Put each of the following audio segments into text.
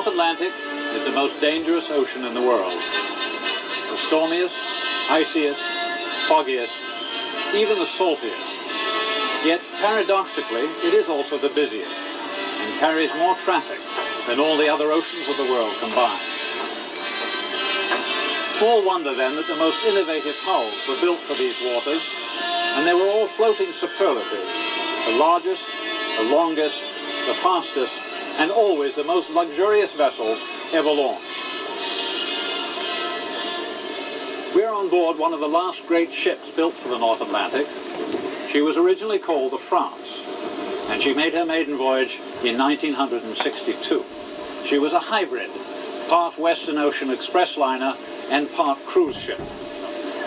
North Atlantic is the most dangerous ocean in the world. The stormiest, iciest, foggiest, even the saltiest. Yet, paradoxically, it is also the busiest and carries more traffic than all the other oceans of the world combined. Small wonder then that the most innovative hulls were built for these waters, and they were all floating superlatives, the largest, the longest, the fastest, and always the most luxurious vessels ever launched. We're on board one of the last great ships built for the North Atlantic. She was originally called the France, and she made her maiden voyage in 1962. She was a hybrid, part Western Ocean express liner and part cruise ship.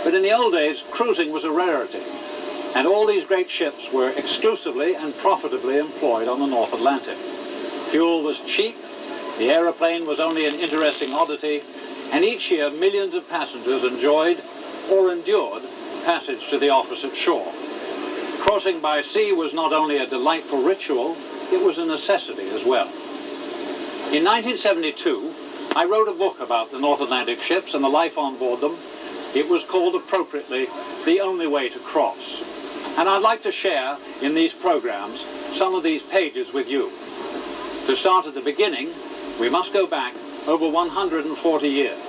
But in the old days, cruising was a rarity, and all these great ships were exclusively and profitably employed on the North Atlantic. Fuel was cheap, the aeroplane was only an interesting oddity, and each year millions of passengers enjoyed or endured passage to the opposite shore. Crossing by sea was not only a delightful ritual, it was a necessity as well. In 1972, I wrote a book about the North Atlantic ships and the life on board them. It was called appropriately, The Only Way to Cross. And I'd like to share in these programs some of these pages with you. To start at the beginning, we must go back over 140 years.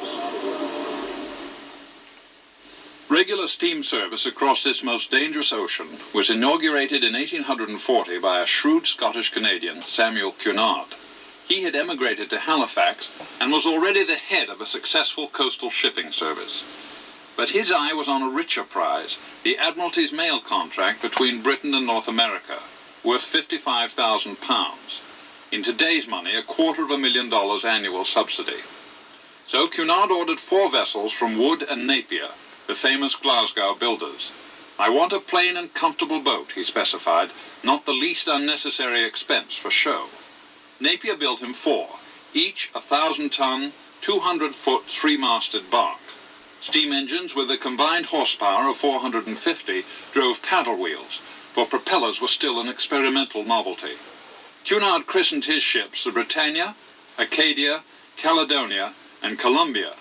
Regular steam service across this most dangerous ocean was inaugurated in 1840 by a shrewd Scottish-Canadian, Samuel Cunard. He had emigrated to Halifax and was already the head of a successful coastal shipping service. But his eye was on a richer prize, the Admiralty's mail contract between Britain and North America, worth £55,000. In today's money, $250,000 annual subsidy. So Cunard ordered 4 vessels from Wood and Napier, the famous Glasgow builders. "I want a plain and comfortable boat," he specified, "not the least unnecessary expense for show." Napier built him 4, each a 1,000-ton, 200-foot, 3-masted bark. Steam engines with a combined horsepower of 450 drove paddle wheels, for propellers were still an experimental novelty. Cunard christened his ships the Britannia, Acadia, Caledonia, and Columbia,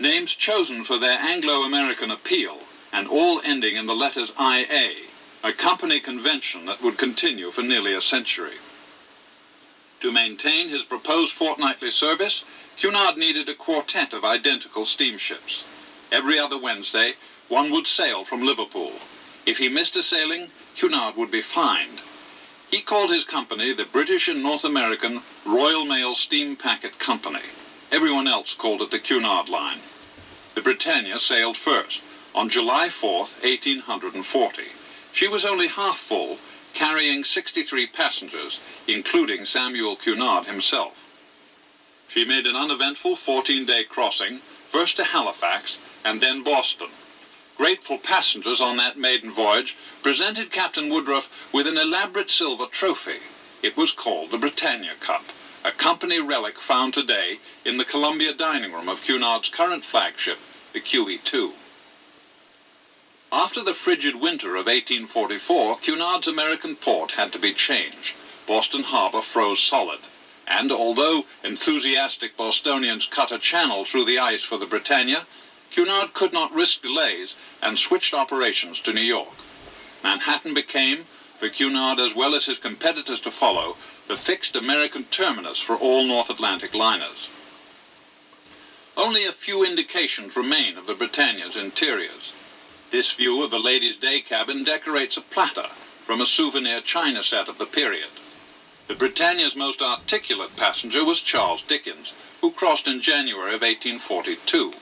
names chosen for their Anglo-American appeal, and all ending in the letters IA, a company convention that would continue for nearly a century. To maintain his proposed fortnightly service, Cunard needed a quartet of identical steamships. Every other Wednesday, one would sail from Liverpool. If he missed a sailing, Cunard would be fined. He called his company the British and North American Royal Mail Steam Packet Company. Everyone else called it the Cunard Line. The Britannia sailed first, on July 4th, 1840. She was only half full, carrying 63 passengers, including Samuel Cunard himself. She made an uneventful 14-day crossing, first to Halifax and then Boston. Grateful passengers on that maiden voyage presented Captain Woodruff with an elaborate silver trophy. It was called the Britannia Cup, a company relic found today in the Columbia dining room of Cunard's current flagship, the QE2. After the frigid winter of 1844, Cunard's American port had to be changed. Boston Harbor froze solid, and although enthusiastic Bostonians cut a channel through the ice for the Britannia, Cunard could not risk delays and switched operations to New York. Manhattan became, for Cunard as well as his competitors to follow, the fixed American terminus for all North Atlantic liners. Only a few indications remain of the Britannia's interiors. This view of the ladies' day cabin decorates a platter from a souvenir china set of the period. The Britannia's most articulate passenger was Charles Dickens, who crossed in January of 1842.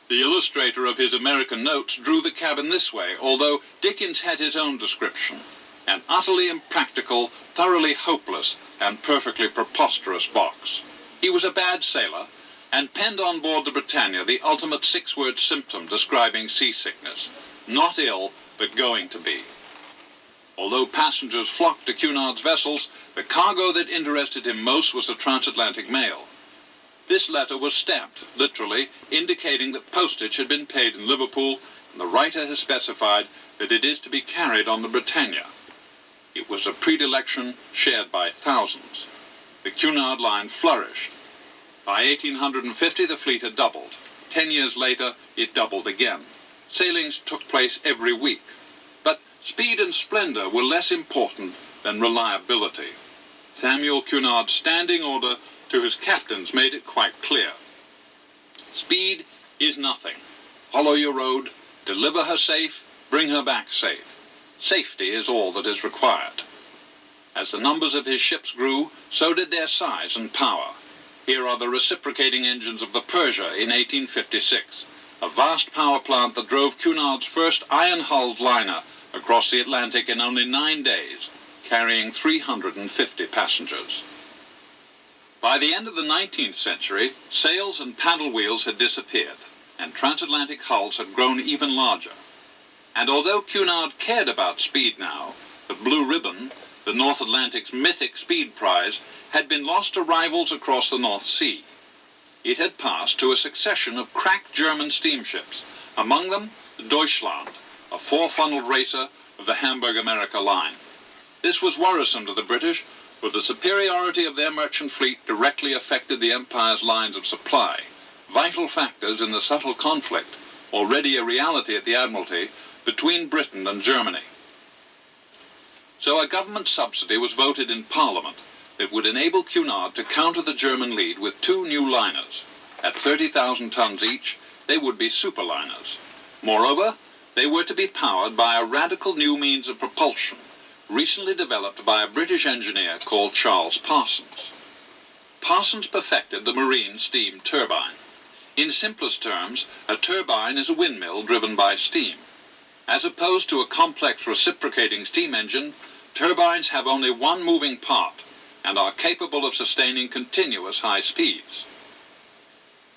The illustrator of his American notes drew the cabin this way, although Dickens had his own description: an utterly impractical, thoroughly hopeless, and perfectly preposterous box. He was a bad sailor, and penned on board the Britannia the ultimate 6-word symptom describing seasickness: not ill, but going to be. Although passengers flocked to Cunard's vessels, the cargo that interested him most was the transatlantic mail. This letter was stamped, literally, indicating that postage had been paid in Liverpool, and the writer has specified that it is to be carried on the Britannia. It was a predilection shared by thousands. the Cunard line flourished. By 1850, the fleet had doubled. 10 years later, it doubled again. Sailings took place every week. But speed and splendor were less important than reliability. Samuel Cunard's standing order to his captains made it quite clear. Speed is nothing. Follow your road, deliver her safe, bring her back safe. Safety is all that is required. As the numbers of his ships grew, so did their size and power. Here are the reciprocating engines of the Persia in 1856, a vast power plant that drove Cunard's first iron-hulled liner across the Atlantic in only 9 days, carrying 350 passengers. By the end of the 19th century, sails and paddle wheels had disappeared, and transatlantic hulls had grown even larger. And although Cunard cared about speed now, the Blue Ribbon, the North Atlantic's mythic speed prize, had been lost to rivals across the North Sea. It had passed to a succession of crack German steamships, among them the Deutschland, a four-funneled racer of the Hamburg-America line. This was worrisome to the British, for the superiority of their merchant fleet directly affected the Empire's lines of supply, vital factors in the subtle conflict, already a reality at the Admiralty, between Britain and Germany. So a government subsidy was voted in Parliament that would enable Cunard to counter the German lead with 2 new liners. At 30,000 tons each, they would be superliners. Moreover, they were to be powered by a radical new means of propulsion, recently developed by a British engineer called Charles Parsons. Parsons perfected the marine steam turbine. In simplest terms, a turbine is a windmill driven by steam. As opposed to a complex reciprocating steam engine, turbines have only one moving part and are capable of sustaining continuous high speeds.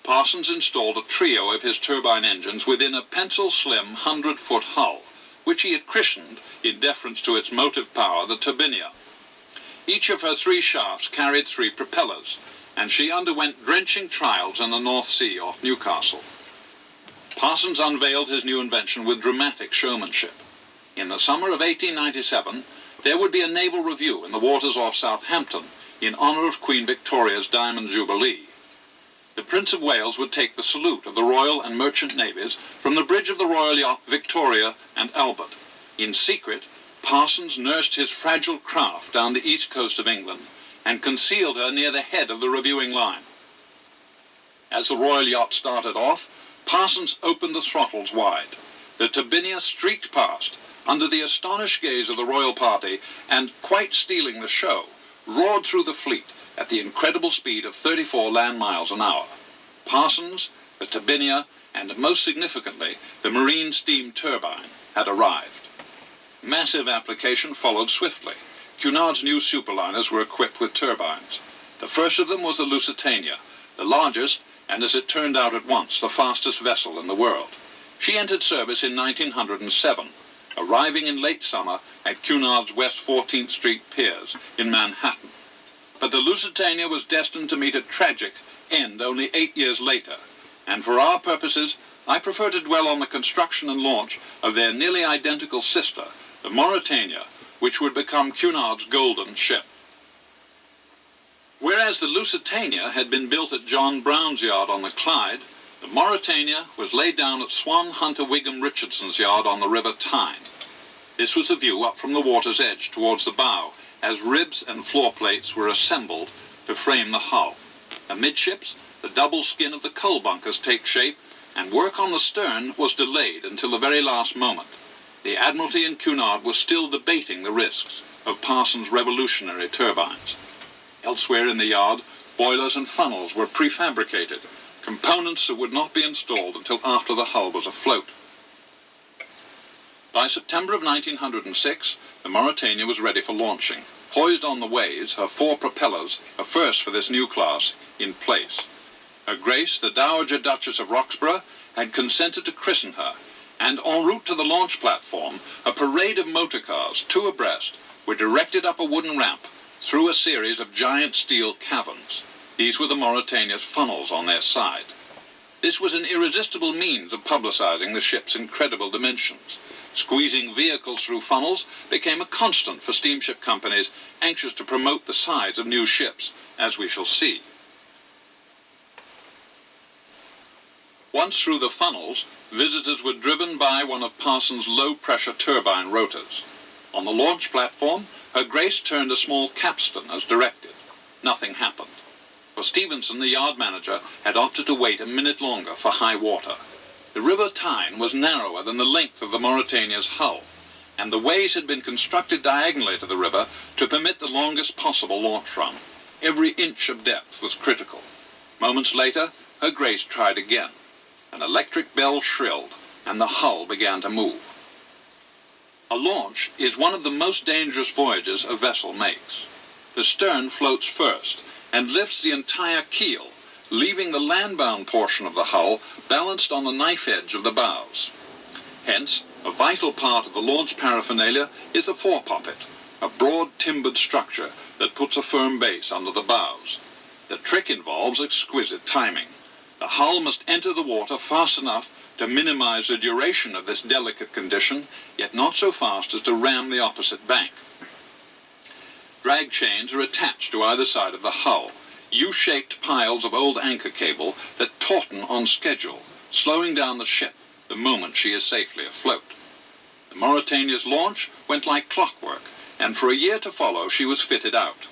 Parsons installed a trio of his turbine engines within a pencil-slim 100-foot hull, which he had christened, in deference to its motive power, the Turbinia. Each of her 3 shafts carried 3 propellers, and she underwent drenching trials in the North Sea off Newcastle. Parsons unveiled his new invention with dramatic showmanship. In the summer of 1897, there would be a naval review in the waters off Southampton in honor of Queen Victoria's Diamond Jubilee. The Prince of Wales would take the salute of the Royal and Merchant Navies from the bridge of the Royal Yacht Victoria and Albert. In secret, Parsons nursed his fragile craft down the east coast of England and concealed her near the head of the reviewing line. As the Royal Yacht started off, Parsons opened the throttles wide. The Turbinia streaked past, under the astonished gaze of the royal party, and, quite stealing the show, roared through the fleet at the incredible speed of 34 land miles an hour. Parsons, the Turbinia, and most significantly, the marine steam turbine, had arrived. Massive application followed swiftly. Cunard's new superliners were equipped with turbines. The first of them was the Lusitania, the largest, and as it turned out at once, the fastest vessel in the world. She entered service in 1907, arriving in late summer at Cunard's West 14th Street piers in Manhattan. But the Lusitania was destined to meet a tragic end only 8 years later, and for our purposes, I prefer to dwell on the construction and launch of their nearly identical sister, the Mauretania, which would become Cunard's golden ship. Whereas the Lusitania had been built at John Brown's yard on the Clyde, the Mauretania was laid down at Swan Hunter Wigham Richardson's yard on the River Tyne. This was a view up from the water's edge towards the bow, as ribs and floor plates were assembled to frame the hull. Amidships, the double skin of the coal bunkers take shape, and work on the stern was delayed until the very last moment. The Admiralty and Cunard were still debating the risks of Parsons' revolutionary turbines. Elsewhere in the yard, boilers and funnels were prefabricated, components that would not be installed until after the hull was afloat. By September of 1906, the Mauretania was ready for launching. Poised on the ways, her 4 propellers, a first for this new class, in place. Her Grace, the Dowager Duchess of Roxburgh, had consented to christen her, and en route to the launch platform, a parade of motor cars, 2 abreast, were directed up a wooden ramp through a series of giant steel caverns. These were the Mauretania's funnels on their side. This was an irresistible means of publicizing the ship's incredible dimensions. Squeezing vehicles through funnels became a constant for steamship companies anxious to promote the size of new ships, as we shall see. Once through the funnels, visitors were driven by one of Parsons' low-pressure turbine rotors. On the launch platform, Her Grace turned a small capstan as directed. Nothing happened. For Stevenson, the yard manager, had opted to wait a minute longer for high water. The River Tyne was narrower than the length of the Mauretania's hull, and the ways had been constructed diagonally to the river to permit the longest possible launch run. Every inch of depth was critical. Moments later, Her Grace tried again. An electric bell shrilled, and the hull began to move. A launch is one of the most dangerous voyages a vessel makes. The stern floats first and lifts the entire keel, leaving the land-bound portion of the hull balanced on the knife edge of the bows. Hence, a vital part of the launch paraphernalia is the forepoppet, a broad timbered structure that puts a firm base under the bows. The trick involves exquisite timing. The hull must enter the water fast enough to minimize the duration of this delicate condition, yet not so fast as to ram the opposite bank. Drag chains are attached to either side of the hull, U-shaped piles of old anchor cable that tauten on schedule, slowing down the ship the moment she is safely afloat. The Mauretania's launch went like clockwork, and for a year to follow she was fitted out.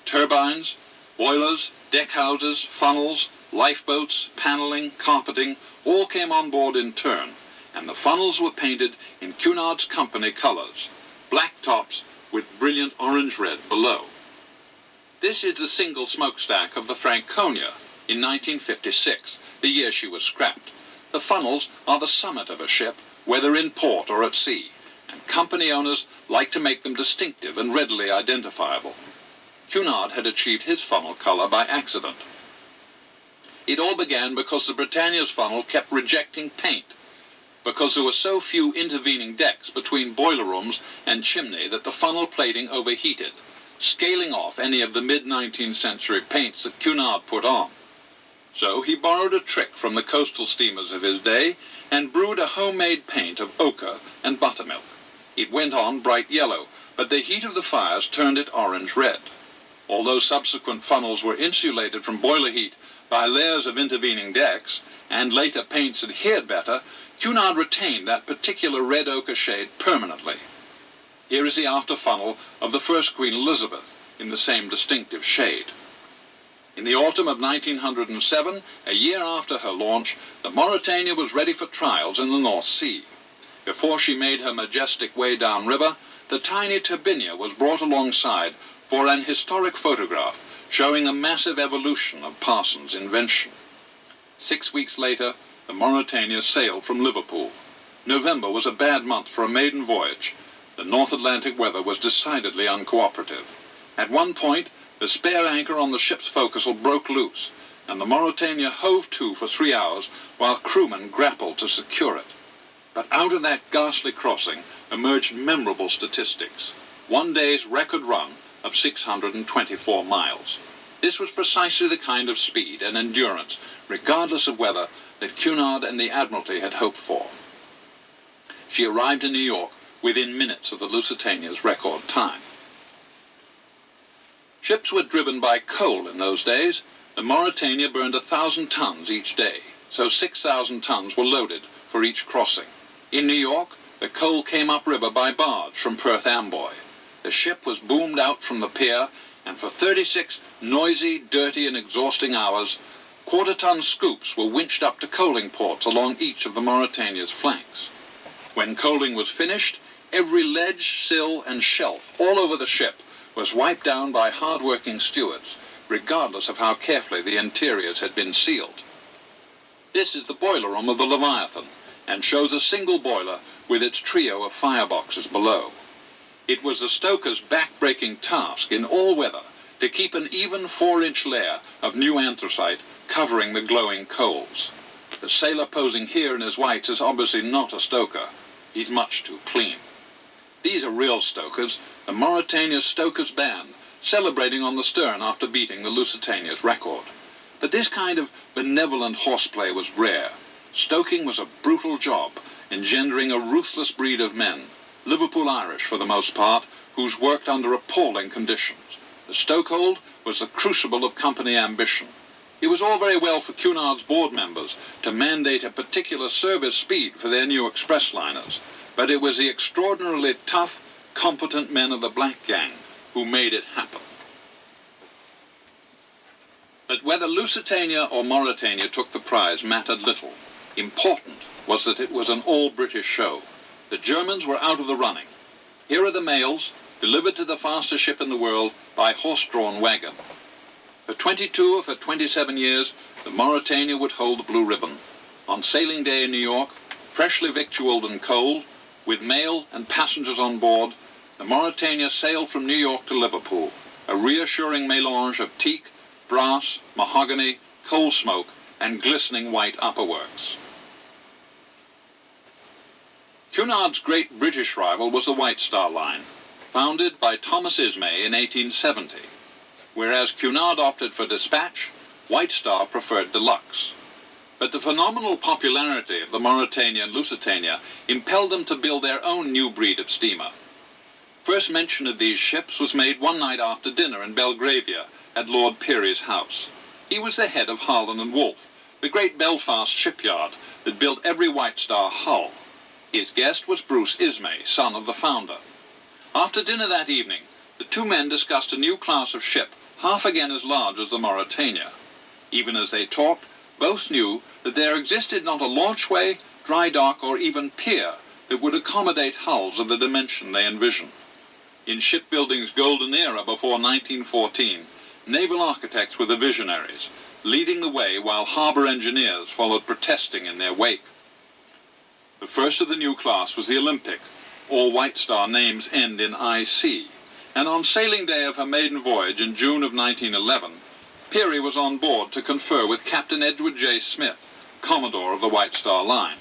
Turbines, boilers, deckhouses, funnels, lifeboats, paneling, carpeting, all came on board in turn, and the funnels were painted in Cunard's company colors, black tops with brilliant orange-red below. This is the single smokestack of the Franconia in 1956, the year she was scrapped. The funnels are the summit of a ship, whether in port or at sea, and company owners like to make them distinctive and readily identifiable. Cunard had achieved his funnel color by accident. It all began because the Britannia's funnel kept rejecting paint, because there were so few intervening decks between boiler rooms and chimney that the funnel plating overheated, scaling off any of the mid-19th century paints that Cunard put on. So he borrowed a trick from the coastal steamers of his day and brewed a homemade paint of ochre and buttermilk. It went on bright yellow, but the heat of the fires turned it orange-red. Although subsequent funnels were insulated from boiler heat by layers of intervening decks, and later paints adhered better, Cunard retained that particular red ochre shade permanently. Here is the after funnel of the first Queen Elizabeth in the same distinctive shade. In the autumn of 1907, a year after her launch, the Mauretania was ready for trials in the North Sea. Before she made her majestic way downriver, the tiny Turbinia was brought alongside for an historic photograph showing a massive evolution of Parsons' invention. 6 weeks later, the Mauretania sailed from Liverpool. November was a bad month for a maiden voyage. The North Atlantic weather was decidedly uncooperative. At one point, the spare anchor on the ship's forecastle broke loose, and the Mauretania hove to for 3 hours while crewmen grappled to secure it. But out of that ghastly crossing emerged memorable statistics. One day's record run of 624 miles. This was precisely the kind of speed and endurance, regardless of weather, that Cunard and the Admiralty had hoped for. She arrived in New York within minutes of the Lusitania's record time. Ships were driven by coal in those days. The Mauretania burned 1,000 tons each day, so 6,000 tons were loaded for each crossing. In New York, the coal came upriver by barge from Perth Amboy. The ship was boomed out from the pier, and for 36 noisy, dirty, and exhausting hours, quarter-ton scoops were winched up to coaling ports along each of the Mauretania's flanks. When coaling was finished, every ledge, sill, and shelf all over the ship was wiped down by hard-working stewards, regardless of how carefully the interiors had been sealed. This is the boiler room of the Leviathan, and shows a single boiler with its trio of fireboxes below. It was the stoker's back-breaking task in all weather to keep an even 4-inch layer of new anthracite covering the glowing coals. The sailor posing here in his whites is obviously not a stoker. He's much too clean. These are real stokers, the Mauretania Stokers Band, celebrating on the stern after beating the Lusitania's record. But this kind of benevolent horseplay was rare. Stoking was a brutal job, engendering a ruthless breed of men, Liverpool Irish for the most part, whose worked under appalling conditions. The stokehold was the crucible of company ambition. It was all very well for Cunard's board members to mandate a particular service speed for their new express liners, but it was the extraordinarily tough, competent men of the Black Gang who made it happen. But whether Lusitania or Mauretania took the prize mattered little. Important was that it was an all-British show. The Germans were out of the running. Here are the mails, delivered to the fastest ship in the world by horse-drawn wagon. For 22 of her 27 years, the Mauretania would hold the blue ribbon. On sailing day in New York, freshly victualled and cold, with mail and passengers on board, the Mauretania sailed from New York to Liverpool, a reassuring melange of teak, brass, mahogany, coal smoke, and glistening white upperworks. Cunard's great British rival was the White Star Line, founded by Thomas Ismay in 1870. Whereas Cunard opted for dispatch, White Star preferred deluxe. But the phenomenal popularity of the Mauretania and Lusitania impelled them to build their own new breed of steamer. First mention of these ships was made one night after dinner in Belgravia at Lord Peary's house. He was the head of Harland and Wolff, the great Belfast shipyard that built every White Star hull. His guest was Bruce Ismay, son of the founder. After dinner that evening, the two men discussed a new class of ship, half again as large as the Mauretania. Even as they talked, both knew that there existed not a launchway, dry dock, or even pier that would accommodate hulls of the dimension they envisioned. In shipbuilding's golden era before 1914, naval architects were the visionaries, leading the way while harbour engineers followed protesting in their wake. The first of the new class was the Olympic. All White Star names end in IC, and on sailing day of her maiden voyage in June of 1911, Peary was on board to confer with Captain Edward J. Smith, Commodore of the White Star Line.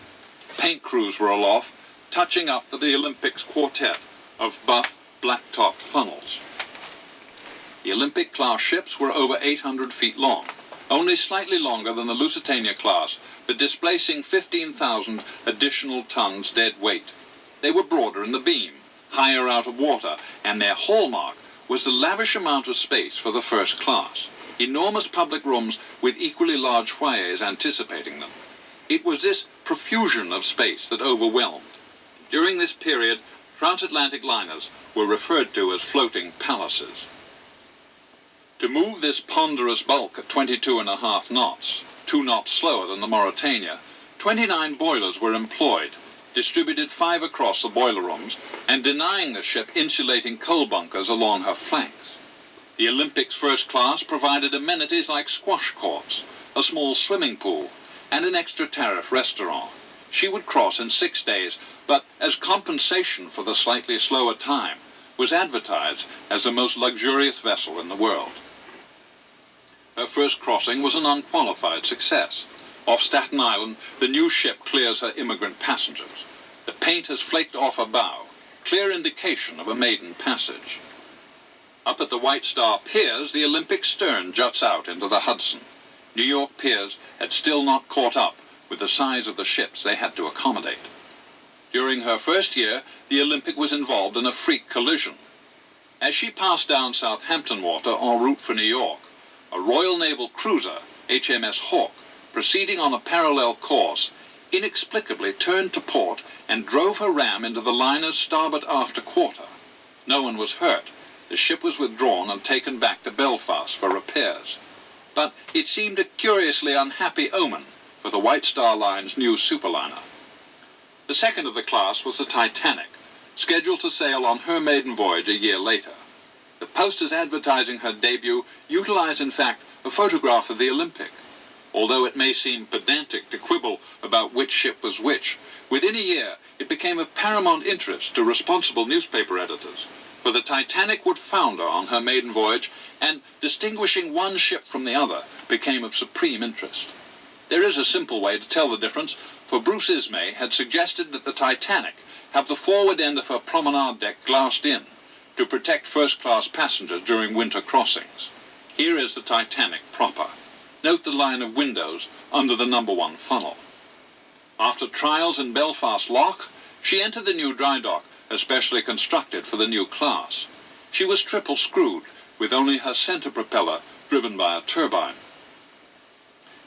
Paint crews were aloft, touching up the Olympic's quartet of buff, black-topped funnels. The Olympic-class ships were over 800 feet long, only slightly longer than the Lusitania class, but displacing 15,000 additional tons dead weight. They were broader in the beam, higher out of water, and their hallmark was the lavish amount of space for the first class. Enormous public rooms with equally large foyers anticipating them. It was this profusion of space that overwhelmed. During this period, transatlantic liners were referred to as floating palaces. To move this ponderous bulk at 22.5 knots, 2 knots slower than the Mauretania, 29 boilers were employed, distributed 5 across the boiler rooms, and denying the ship insulating coal bunkers along her flanks. The Olympic's first class provided amenities like squash courts, a small swimming pool, and an extra tariff restaurant. She would cross in 6 days, but as compensation for the slightly slower time, was advertised as the most luxurious vessel in the world. Her first crossing was an unqualified success. Off Staten Island, the new ship clears her immigrant passengers. The paint has flaked off her bow, clear indication of a maiden passage. Up at the White Star piers, the Olympic stern juts out into the Hudson. New York piers had still not caught up with the size of the ships they had to accommodate. During her first year, the Olympic was involved in a freak collision. As she passed down Southampton water en route for New York, a Royal Naval cruiser, HMS Hawke, proceeding on a parallel course, inexplicably turned to port and drove her ram into the liner's starboard after quarter. No one was hurt. The ship was withdrawn and taken back to Belfast for repairs. But it seemed a curiously unhappy omen for the White Star Line's new superliner. The second of the class was the Titanic, scheduled to sail on her maiden voyage a year later. The posters advertising her debut utilized, in fact, a photograph of the Olympic. Although it may seem pedantic to quibble about which ship was which, within a year it became of paramount interest to responsible newspaper editors, for the Titanic would founder on her maiden voyage, and distinguishing one ship from the other became of supreme interest. There is a simple way to tell the difference, for Bruce Ismay had suggested that the Titanic have the forward end of her promenade deck glassed in to protect first-class passengers during winter crossings. Here is the Titanic proper. Note the line of windows under the number 1 funnel. After trials in Belfast Lough, she entered the new dry dock, especially constructed for the new class. She was triple-screwed, with only her centre propeller driven by a turbine.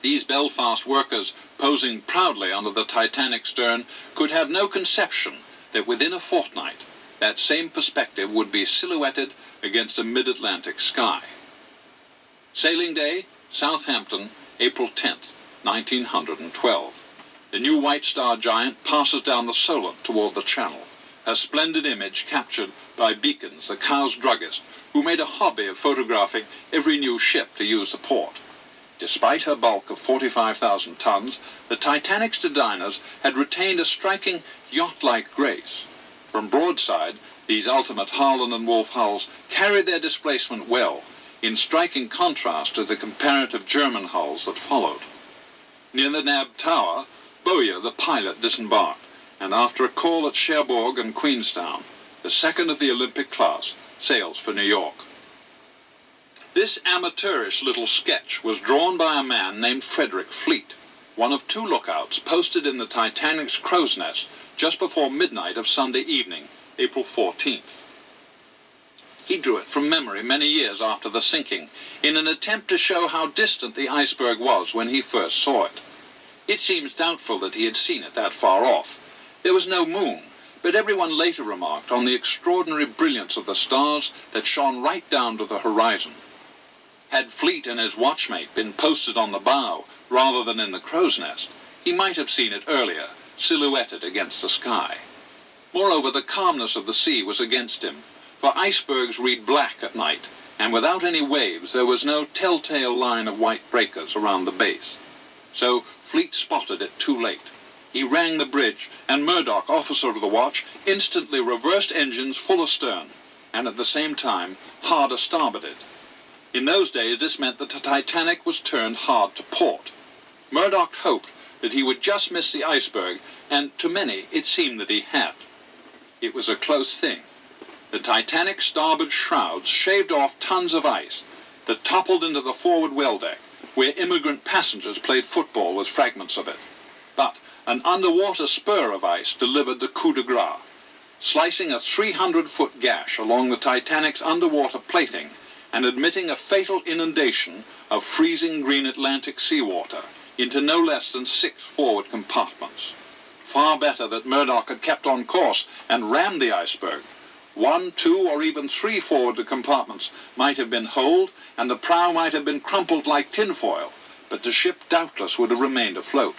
These Belfast workers, posing proudly under the Titanic's stern, could have no conception that within a fortnight that same perspective would be silhouetted against a mid-Atlantic sky. Sailing day, Southampton, April 10th, 1912. The new White Star Giant passes down the Solent toward the Channel, her splendid image captured by Beacons, the Cowes druggist, who made a hobby of photographing every new ship to use the port. Despite her bulk of 45,000 tons, the Titanic's designers had retained a striking yacht-like grace. From broadside, these ultimate Harland and Wolff hulls carried their displacement well, in striking contrast to the comparative German hulls that followed. Near the Nab Tower, Bowyer, the pilot, disembarked, and after a call at Cherbourg and Queenstown, the second of the Olympic class sails for New York. This amateurish little sketch was drawn by a man named Frederick Fleet, one of two lookouts posted in the Titanic's crow's nest just before midnight of Sunday evening, April 14th. He drew it from memory many years after the sinking, in an attempt to show how distant the iceberg was when he first saw it. It seems doubtful that he had seen it that far off. There was no moon, but everyone later remarked on the extraordinary brilliance of the stars that shone right down to the horizon. Had Fleet and his watchmate been posted on the bow rather than in the crow's nest, he might have seen it earlier, silhouetted against the sky. Moreover, the calmness of the sea was against him, for icebergs read black at night, and without any waves there was no telltale line of white breakers around the base. So Fleet spotted it too late. He rang the bridge, and Murdoch, officer of the watch, instantly reversed engines full astern, and at the same time hard astarboarded. In those days this meant that the Titanic was turned hard to port. Murdoch hoped that he would just miss the iceberg, and to many it seemed that he had. It was a close thing. The Titanic's starboard shrouds shaved off tons of ice that toppled into the forward well deck, where immigrant passengers played football with fragments of it. But an underwater spur of ice delivered the coup de grace, slicing a 300-foot gash along the Titanic's underwater plating and admitting a fatal inundation of freezing green Atlantic seawater into no less than 6 forward compartments. Far better that Murdoch had kept on course and rammed the iceberg. 1, 2, or even 3 forward compartments might have been holed, and the prow might have been crumpled like tinfoil, but the ship doubtless would have remained afloat.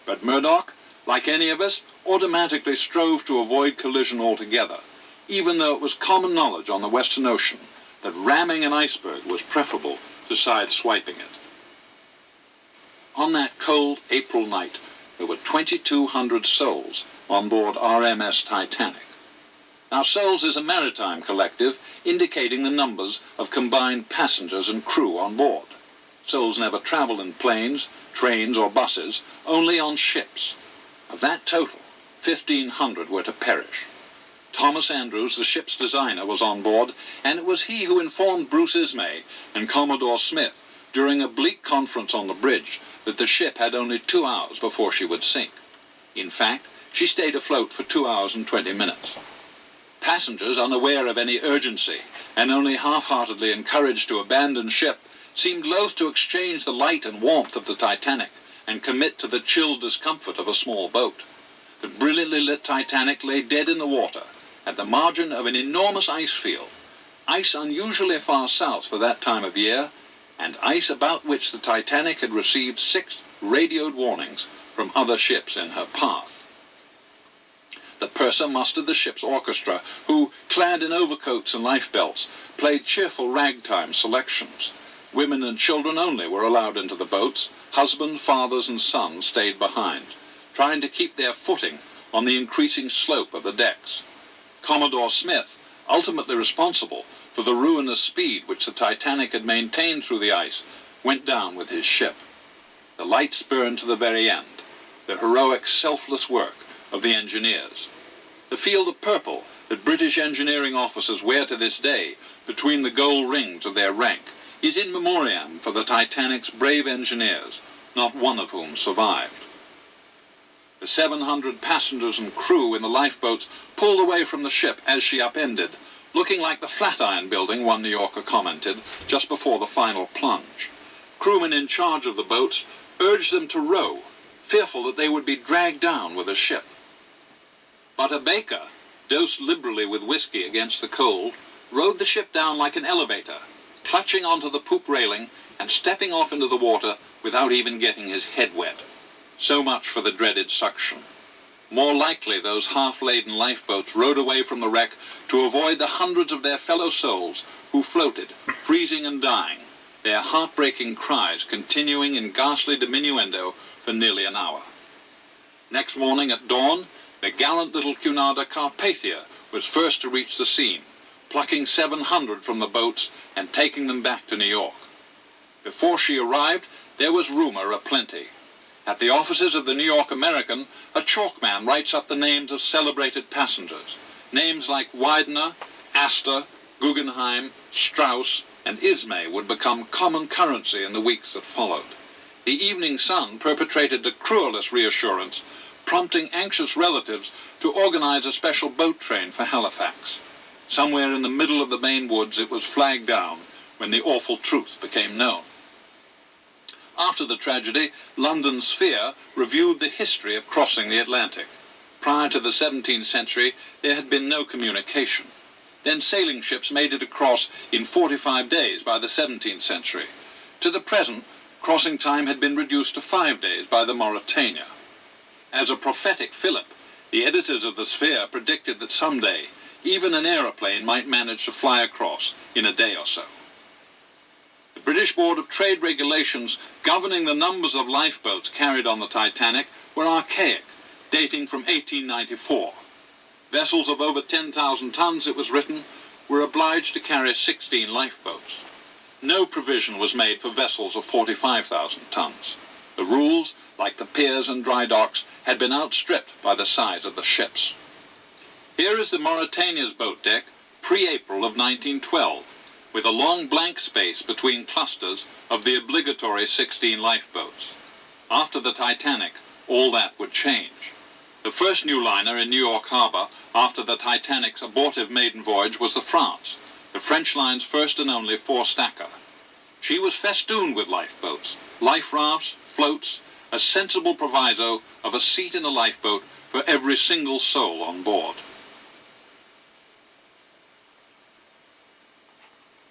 But Murdoch, like any of us, automatically strove to avoid collision altogether, even though it was common knowledge on the Western Ocean that ramming an iceberg was preferable to side-swiping it. On that cold April night, there were 2,200 souls on board RMS Titanic. Now, souls is a maritime collective indicating the numbers of combined passengers and crew on board. Souls never travel in planes, trains, or buses, only on ships. Of that total, 1,500 were to perish. Thomas Andrews, the ship's designer, was on board, and it was he who informed Bruce Ismay and Commodore Smith during a bleak conference on the bridge that the ship had only 2 hours before she would sink. In fact, she stayed afloat for 2 hours and 20 minutes. Passengers, unaware of any urgency and only half-heartedly encouraged to abandon ship, seemed loath to exchange the light and warmth of the Titanic and commit to the chill discomfort of a small boat. The brilliantly lit Titanic lay dead in the water at the margin of an enormous ice field, ice unusually far south for that time of year, and ice about which the Titanic had received 6 radioed warnings from other ships in her path. The purser mustered the ship's orchestra, who, clad in overcoats and lifebelts, played cheerful ragtime selections. Women and children only were allowed into the boats. Husbands, fathers, and sons stayed behind, trying to keep their footing on the increasing slope of the decks. Commodore Smith, ultimately responsible for the ruinous speed which the Titanic had maintained through the ice, went down with his ship. The lights burned to the very end, the heroic, selfless work of the engineers. The field of purple that British engineering officers wear to this day between the gold rings of their rank is in memoriam for the Titanic's brave engineers, not one of whom survived. The 700 passengers and crew in the lifeboats pulled away from the ship as she upended, looking like the Flatiron Building, one New Yorker commented, just before the final plunge. Crewmen in charge of the boats urged them to row, fearful that they would be dragged down with the ship. But a baker, dosed liberally with whiskey against the cold, rode the ship down like an elevator, clutching onto the poop railing and stepping off into the water without even getting his head wet. So much for the dreaded suction. More likely those half-laden lifeboats rowed away from the wreck to avoid the hundreds of their fellow souls who floated, freezing and dying, their heartbreaking cries continuing in ghastly diminuendo for nearly an hour. Next morning at dawn, the gallant little Cunarder Carpathia was first to reach the scene, plucking 700 from the boats and taking them back to New York. Before she arrived, there was rumor aplenty. At the offices of the New York American, a chalkman writes up the names of celebrated passengers. Names like Widener, Astor, Guggenheim, Strauss, and Ismay would become common currency in the weeks that followed. The Evening Sun perpetrated the cruelest reassurance, prompting anxious relatives to organize a special boat train for Halifax. Somewhere in the middle of the Maine woods it was flagged down when the awful truth became known. After the tragedy, London's Sphere reviewed the history of crossing the Atlantic. Prior to the 17th century, there had been no communication. Then sailing ships made it across in 45 days by the 17th century. To the present, crossing time had been reduced to 5 days by the Mauretania. As a prophetic fillip, the editors of the Sphere predicted that someday, even an aeroplane might manage to fly across in a day or so. The British Board of Trade regulations governing the numbers of lifeboats carried on the Titanic were archaic, dating from 1894. Vessels of over 10,000 tons, it was written, were obliged to carry 16 lifeboats. No provision was made for vessels of 45,000 tons. The rules, like the piers and dry docks, had been outstripped by the size of the ships. Here is the Mauretania's boat deck, pre-April of 1912, with a long blank space between clusters of the obligatory 16 lifeboats. After the Titanic, all that would change. The first new liner in New York Harbor after the Titanic's abortive maiden voyage was the France, the French line's first and only four-stacker. She was festooned with lifeboats, life rafts, floats, a sensible proviso of a seat in a lifeboat for every single soul on board.